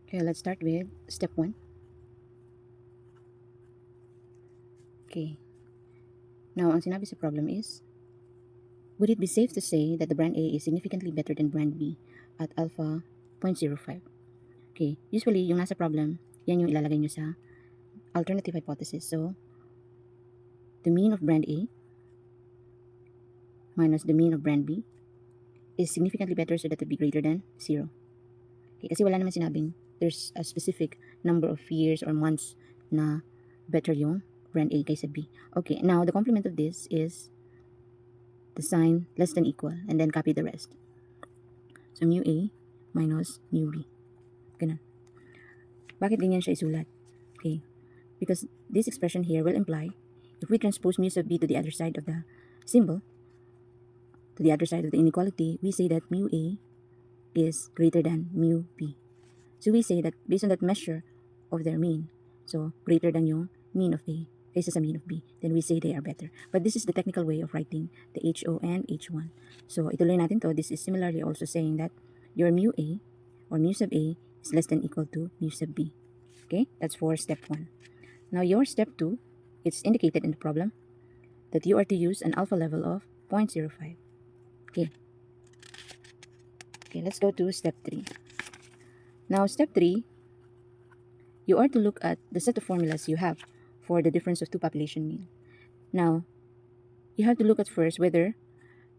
Okay, let's start with step 1. Okay. Now, ang sinabi sa problem is, would it be safe to say that the brand A is significantly better than brand B at alpha 0.05? Okay, usually yung nasa problem, yan yung ilalagay nyo sa alternative hypothesis. So, the mean of brand A minus the mean of brand B is significantly better, so that would be greater than 0. Okay, kasi wala naman sinabing there's a specific number of years or months na better yung brand A kaysa B. Okay, now the complement of this is the sign less than equal, and then copy the rest. So, mu A minus mu B. Ganun. Bakit ganyan siya isulat? Okay, because this expression here will imply, if we transpose mu sub B to the other side of the symbol, to the other side of the inequality, we say that mu A is greater than mu B. So we say that based on that measure of their mean, so greater than yung mean of A kaysa sa mean of B, then we say they are better. But this is the technical way of writing the HO and H1. So ituloy natin to. This is similarly also saying that your mu A or mu sub A is less than equal to mu sub B. Okay, that's for step 1. Now your step 2, it's indicated in the problem that you are to use an alpha level of 0.05. Okay. Okay, let's go to step 3. Now, step 3, you are to look at the set of formulas you have for the difference of two population mean. Now, you have to look at first whether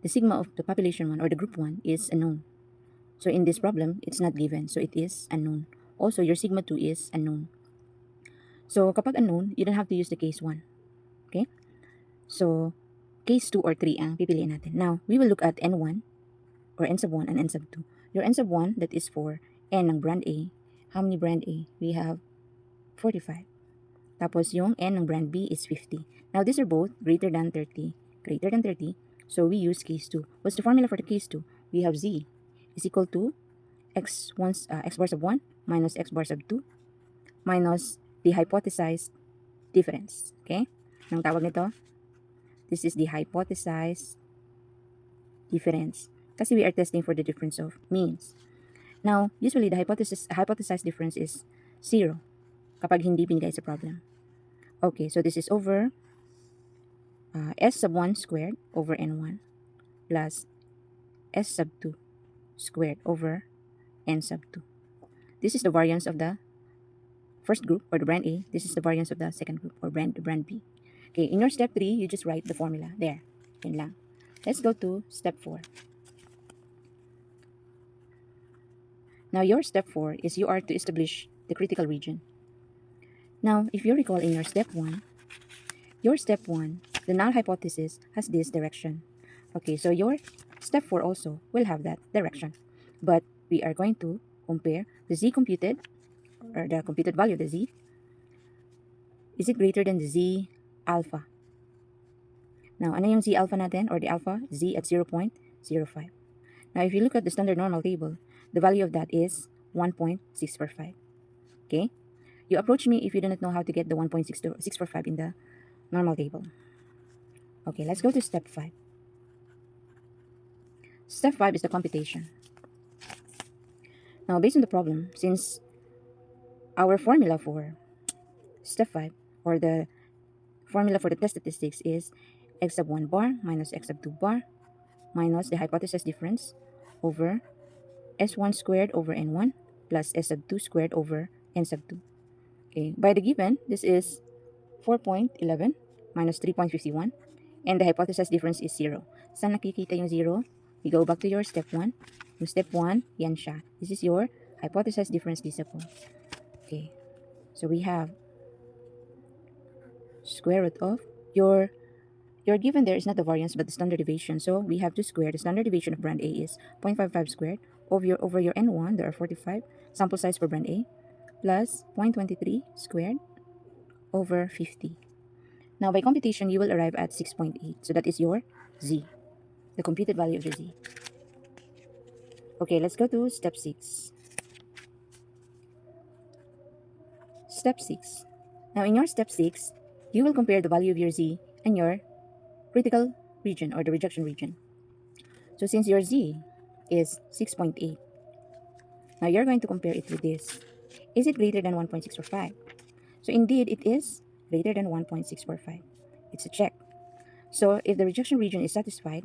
the sigma of the population 1 or the group 1 is unknown. So in this problem, it's not given, so it is unknown. Also, your sigma 2 is unknown. So kapag unknown, you don't have to use the case 1. Okay? So, case 2 or 3 ang pipiliin natin. Now, we will look at N1 or N sub 1 and N sub 2. Your N sub 1, that is for N ng brand A. How many brand A? We have 45. Tapos yung N ng brand B is 50. Now, these are both greater than 30. Greater than 30. So, we use case 2. What's the formula for the case 2? We have Z is equal to x bar sub 1 minus x bar sub 2 minus the hypothesized difference. Okay? Anong tawag nito? This is the hypothesized difference. Kasi we are testing for the difference of means. Now, usually the hypothesized difference is 0 kapag hindi binigay sa problem. Okay, so this is over S sub 1 squared over N1 plus S sub 2 squared over N sub 2. This is the variance of the first group or the brand A. This is the variance of the second group or brand B. Okay, in your step 3, you just write the formula there. Yun lang. Let's go to step 4. Now, your step 4 is you are to establish the critical region. Now, if you recall in your step 1, the null hypothesis has this direction. Okay, so your step 4 also will have that direction. But we are going to compare the Z computed, or the computed value of the Z. Is it greater than the Z alpha? Now, ano yung Z alpha natin, or the alpha? Z at 0.05. Now, if you look at the standard normal table, the value of that is 1.645. Okay? You approach me if you do not know how to get the 1.645 in the normal table. Okay, let's go to step 5. Step 5 is the computation. Now, based on the problem, since our formula for step 5, or the formula for the test statistics is x sub 1 bar minus x sub 2 bar minus the hypothesis difference over S1 squared over N1 plus S sub 2 squared over N sub 2. Okay, by the given, this is 4.11 minus 3.51, and the hypothesis difference is 0. Saan nakikita yung 0? You go back to your step 1. Yung step 1, yan siya. This is your hypothesis difference disciple. Okay, so we have square root of your given there is not the variance but the standard deviation. So we have to square the standard deviation of brand A is 0.55 squared over your N1, there are 45 sample size for brand A, plus 0.23 squared over 50. Now, by computation, you will arrive at 6.8. So that is your Z, the computed value of the Z. Okay, let's go to step 6. Step 6. Now, in your step 6, you will compare the value of your Z and your critical region or the rejection region. So since your Z is 6.8, now you're going to compare it with this. Is it greater than 1.645? So indeed, it is greater than 1.645. It's a check. So if the rejection region is satisfied,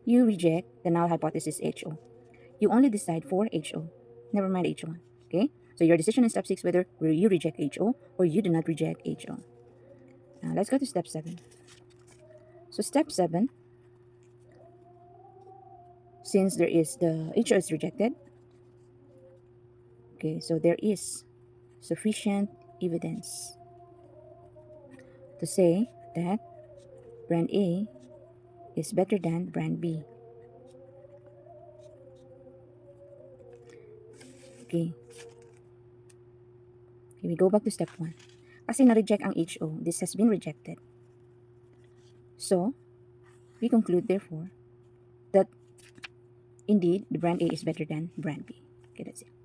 you reject the null hypothesis HO. You only decide for HO. Never mind H1. Okay? So your decision in step 6 whether you reject HO or you do not reject HO. Now let's go to step 7. So step 7, since there is the HO is rejected, okay, so there is sufficient evidence to say that brand A is better than brand B. Okay. Okay, we go back to step 1. Kasi na-reject ang HO, this has been rejected. So, we conclude therefore that indeed the brand A is better than brand B. Okay, that's it.